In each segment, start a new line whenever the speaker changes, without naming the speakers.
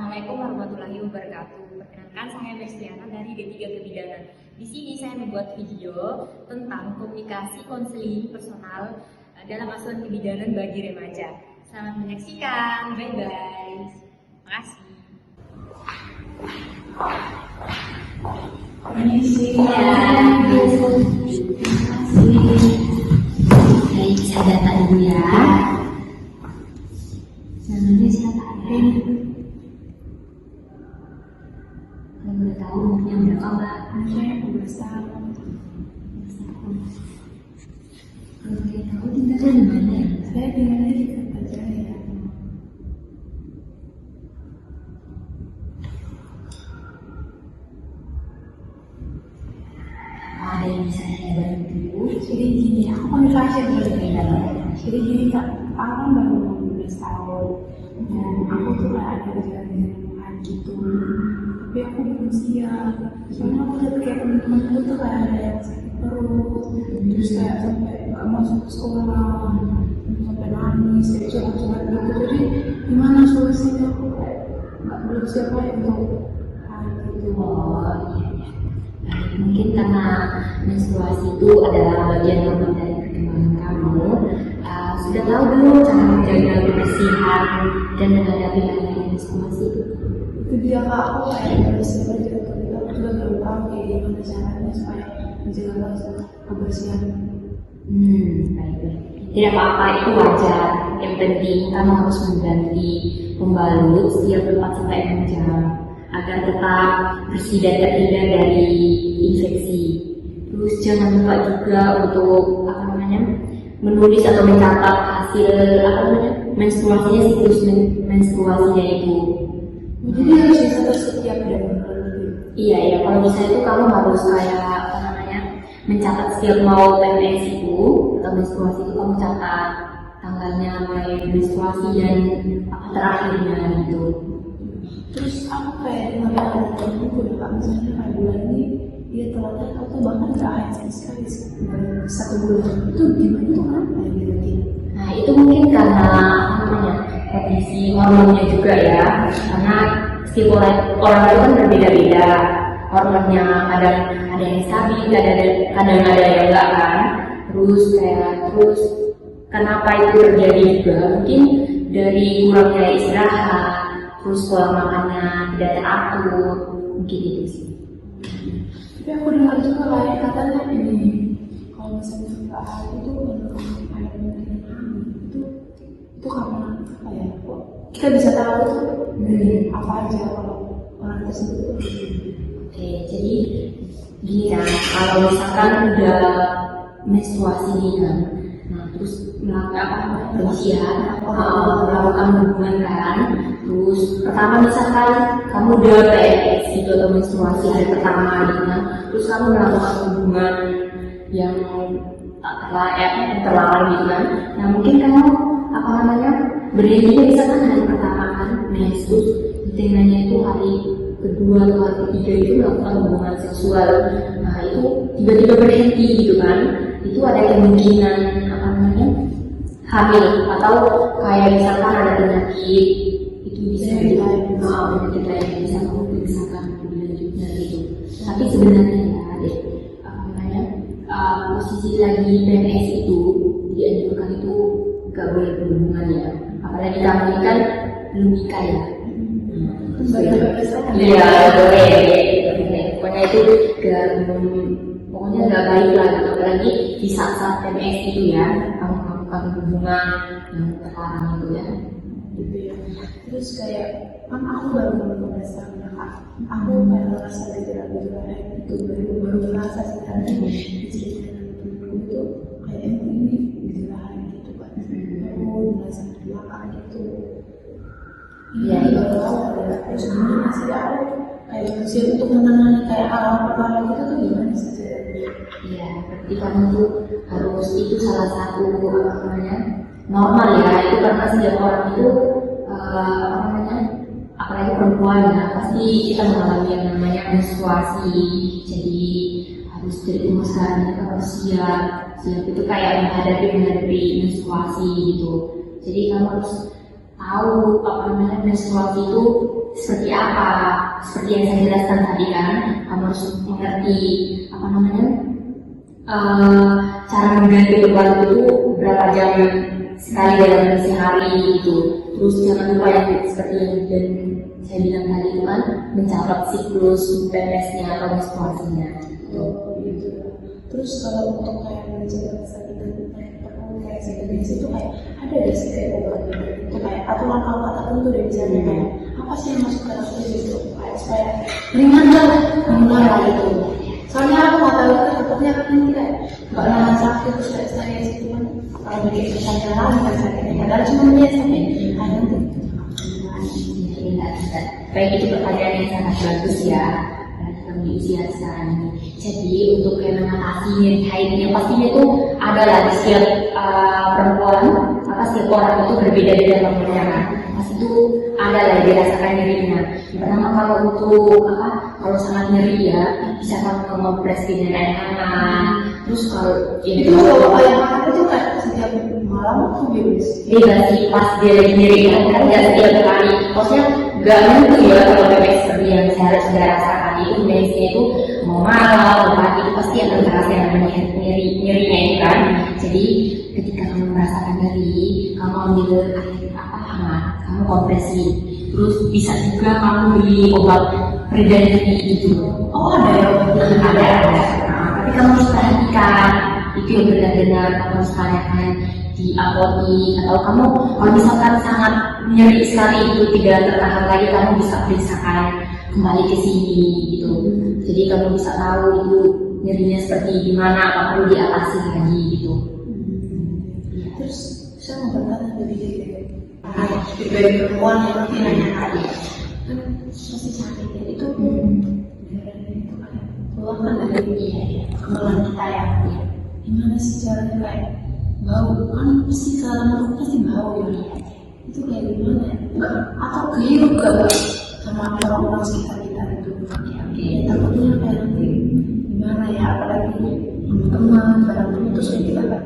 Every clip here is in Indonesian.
Assalamualaikum warahmatullahi wabarakatuh. Perkenalkan, saya Mestiana dari D3 Kebidanan. Di sini saya membuat video tentang komunikasi konseling personal dalam asuhan kebidanan bagi remaja. Selamat menyaksikan. Bye bye. Terima kasih.
Baik, saya data dulu ya. Namanya siapa ya? Kalau boleh tahu umurnya berapa, Mbak?
Saya 12 tahun.
Kalau boleh tahu tinggalnya di mana ya?
Saya tinggalnya di Kertajaya.
Ada yang bisa saya bantu?
Jadi gini, aku konfirmasi boleh ya. Jadi gini Kak, aku kan baru 12 tahun dan aku tuh kayak ada gejala gitu. Tapi aku belum siap. Soalnya aku lihat kayak temen-temenku tuh kayak ada yang sakit perut, terus kayak sampai nggak masuk ke sekolah, sampai nangis, kayak curhat-curhat gitu. Jadi gimana solusinya? Aku kayak belum siap aja untuk hal gitu.
Oh, iya. Baik, mungkin karena menstruasi itu adalah bagian normal dari perkembangan kamu. Sudah tahu belum cara menjaga kebersihan dan menghadapi hal-hal menstruasi itu?
Itu dia Kak, aku kayak harus belajar tapi aku juga belum tahu kayak gimana caranya supaya menjaga kebersihan.
Baik. Tidak apa-apa, itu wajar. Yang penting kamu harus mengganti pembalut setiap 4-6 jam agar tetap bersih dan terhindar dari infeksi. Terus jangan lupa juga untuk menulis atau mencatat hasil menstruasinya, siklus menstruasinya itu.
Jadi harus dicatat setiap jam.
Iya. Kalau bisa itu kamu harus kayak mencatat setiap mau PMS itu atau menstruasi itu kamu catat tanggalnya mulai menstruasi dan terakhirnya gitu.
Terus aku kayak dengar ada temenku deh Kak, misalnya kayak bulan ini dia telat atau bahkan nggak haid sama sekali satu bulan. Itu gimana tuh kenapa ya gitu?
Nah itu mungkin karena kondisi hormonnya juga ya, karena setiap orang itu kan berbeda-beda hormonnya, kadang ada yang stabil, kadang ada yang enggak kan. Terus kenapa itu terjadi juga mungkin dari kurangnya istirahat, terus pola makannya tidak teratur, mungkin itu sih.
Tapi aku dengar juga lain katanya ini kalau misalnya nggak haid itu ada kemungkinan hamil itu karena apa ya? Kita bisa tahu dari apa aja kalau orang tersebut.
Oke, jadi gini kan, kalau misalkan udah menstruasi nih kan, nah terus melakukan melakukan hubungan kan, terus pertama misalkan kamu udah PMS gitu atau menstruasi hari pertama gitu kan, terus kamu melakukan hubungan yang terlarang gitu kan, nah mungkin kamu berhentinya misalkan hari pertama kan, terus hitungannya itu hari kedua atau hari ketiga itu melakukan hubungan seksual, nah itu tiba-tiba berhenti gitu kan, itu ada kemungkinan hamil atau kayak misalkan ada penyakit itu bisa penyakit lain bisa kamu periksakan lebih lanjutnya gitu. Tapi sebenarnya posisi lagi PMS itu dianjurkan itu nggak boleh berhubungan ya, apalagi kamu ini kan belum nikah ya. Iya boleh. Pokoknya itu pokoknya nggak baik lah, apalagi di saat PMS itu ya kamu melakukan hubungan yang terlarang itu ya.
Gitu ya. Terus kayak kan aku baru 15 tahun ya Kak, aku kayak ngerasa gejala-gejala itu baru ngerasa sekarang gejala itu kayak ini gejala gitu kan, aku ngerasa di belakang gitu.
Iya itu
terus kemudian masih ada kayak sih untuk menangani kayak hal-hal perkara gitu tuh gimana sih?
Iya, berarti kamu tuh harus itu salah satu normal ya, itu karena setiap orang itu apalagi perempuan ya pasti kita mengalami yang namanya menstruasi, jadi harus dirumuskan kita harus siap itu kayak menghadapi menstruasi gitu. Jadi kamu harus tahu menstruasi itu seperti apa? Seperti yang saya jelaskan tadi kan, kamu harus mengerti cara mengganti beban itu berapa jam sekali dalam sehari gitu. Terus jangan lupa yang seperti yang saya bilang tadi itu kan, mencatat siklus PMS-nya atau menstruasinya.
Gitu. Terus kalau untuk kayak menjaga kesehatan kayak sejenis itu kayak ada gak sih kayak obat itu kayak aturan kalau kata tertentu dari misalnya kayak apa sih yang masuk ke dalam itu kayak supaya ringan lah itu. Soalnya aku nggak tahu itu takutnya kan kayak nggak nahan sakit terus kayak saya itu kan kalau dari kesehatan lain kan sakitnya padahal cuma dia sakit ada tuh.
Baik, itu pertanyaan yang sangat bagus ya. Kamu di usia sekarang ini. Jadi untuk kayak mengatasi nyeri haid yang pastinya itu adalah di setiap perempuan, setiap orang itu berbeda-beda namanya kan. Pasti itu ada lah dirasakan nyerinya. Yang pertama kalau untuk kalau sangat nyeri ya bisa kamu ngopres dengan air hangat. Terus kalau
itu kalau air hangat itu kan setiap malam tuh
bebas sih pas dia lagi nyeri kan nggak setiap hari. Maksudnya nggak mungkin ya kalau bebek seperti yang saya sudah rasakan itu biasanya itu mau malam mau pagi itu pasti akan terasa yang namanya nyerinya itu kan. Jadi ketika kamu merasakan nyeri, kamu ambil air hangat, kamu kompresi. Terus bisa juga kamu beli obat pereda nyeri itu.
Oh ada ya
ada. Tapi kamu harus perhatikan itu yang benar-benar kamu harus tanyakan di apotek atau kamu kalau misalkan sangat nyeri sekali itu tidak tertahan lagi kamu bisa periksakan kembali ke sini gitu. Jadi kamu bisa tahu itu nyerinya seperti gimana apa perlu diatasi lagi gitu.
Terus saya mau bertanya lebih dari perempuan yang nanti nanya tadi kan pasti sakit ya itu darahnya itu kayak keluar kan dari kemaluan kita ya. Gimana sih caranya kayak bau kan pasti kalau pasti bau ya. Itu kayak gimana ya? Atau kehirup gak sama orang-orang sekitar kita itu? Takutnya kayak nanti gimana ya? Apalagi teman-teman barang putus kayak kita kan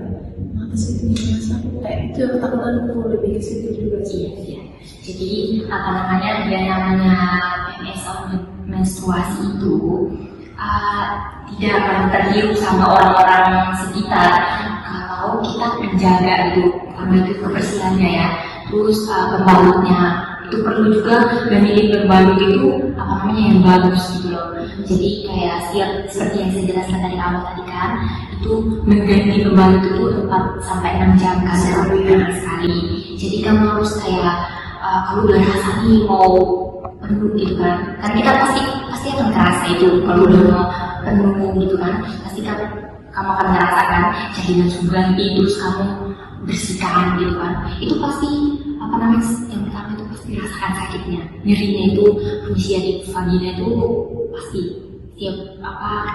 mata situ biasa kayak itu yang ketakutan aku lebih ke situ juga sih.
Iya. Jadi yang namanya PMS atau menstruasi itu tidak akan terhirup sama orang-orang sekitar kalau kita menjaga itu karena itu kebersihannya ya. Terus pembalutnya itu perlu juga memilih pembalut itu yang bagus gitu loh. Jadi kayak seperti yang saya jelaskan dari awal tadi kan, itu mengganti pembalut itu 4 sampai 6 jam kan sekali. Jadi kamu harus kayak kalau udah rasa nih mau penuh gitu kan, karena kita pasti akan kerasa itu kalau udah mau penuh gitu kan, pasti kamu akan merasakan jadi langsung ganti terus kamu bersihkan gitu kan. Itu pasti yang pertama itu pasti rasakan sakitnya, nyerinya itu fungsi di vagina itu pasti tiap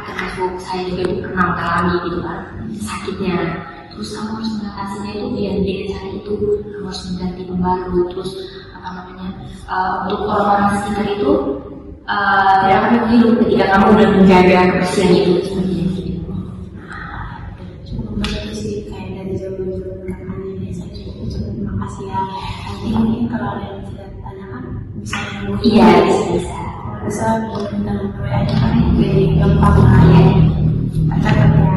termasuk saya juga itu pernah mengalami gitu kan sakitnya. Terus kamu harus mengatasinya itu dengan cara itu kamu harus mengganti pembalut. Terus untuk orang-orang sekitar itu tidak akan menghirup ketika kamu udah menjaga kebersihan itu seperti itu.
Cuma banyak sih kayak dari zaman-zaman kakaknya saya cukup terima kasih ya. Nanti mungkin kalau ada yang tidak tanyakan bisa menghubungi.
Iya bisa.
Kalau bisa boleh minta nomor WA nya kan jadi gampang aja. Catat ya.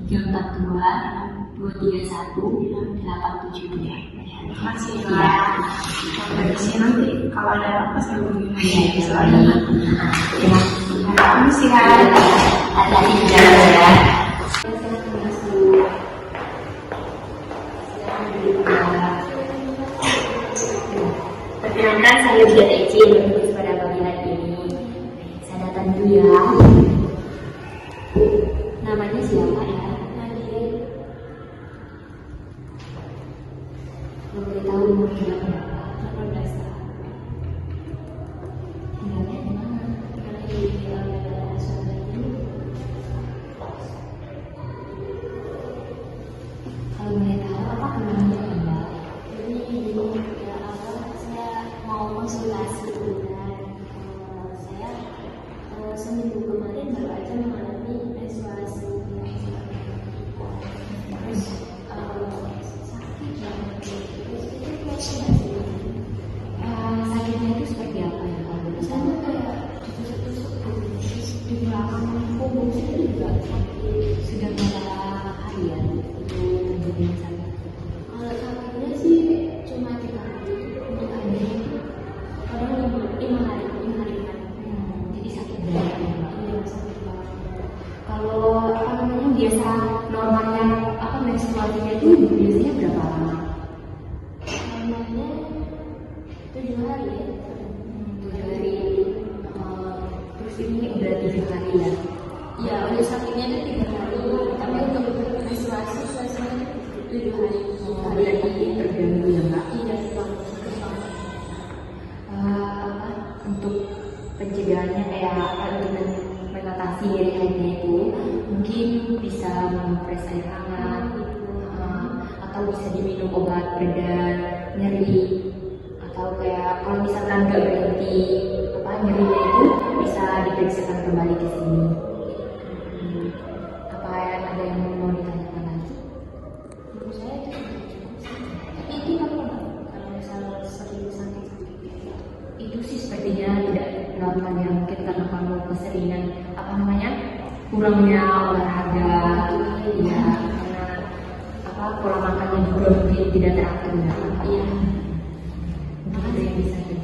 082 342 231 872.
Terima kasih ya. Dari sini nanti kalau ada apa saya hubungi lagi.
Iya,
Terima kasih ya.
Hati-hati di jalan ya. Perkenalkan saya Ujian Eci menulis pada pagi hari ini. Saya datang dulu ya. Namanya siapa ya? Boleh tahu umurnya berapa? 18 tahun. Tinggalnya di mana? Tinggalnya di daerah Surabaya. Kalau boleh tahu apa kemudian tinggal? Jadi saya mau konsultasi dengan saya seminggu kemarin baru aja mengalami menstruasi. Terus sakit banget. sih cuma 3 hari untuk akhirnya itu kadang 5 hari kan. Jadi sakit banget. Iya, sakit banget. Kalau apa namanya biasa normalnya apa menstruasinya itu biasanya berapa lama? Normalnya 7 hari ya. 7 hari. Terus ini udah 3 hari ya.
Ya, untuk sakitnya itu 3 hari, tapi untuk menstruasi suasana 7 hari.
Berarti terganggu ya Mbak?
Iya,
Untuk pencegahannya untuk mengatasi nyeri-nyerinya itu mungkin bisa mengepres air hangat atau bisa diminum obat pereda nyeri, atau kayak kalau misalkan nggak berhenti nyerinya itu bisa diperiksakan kembali ke sini. Apa ada yang mau ditanyakan lagi?
menurut saya itu sudah cukup sih. Tapi itu apa Mbak? Kalau misalnya sering sakit
Itu sih sepertinya tidak normal ya, mungkin karena kamu keseringan kurangnya olahraga ya, karena pola makannya juga mungkin tidak teratur ya.
iya.
Mungkin itu yang bisa kita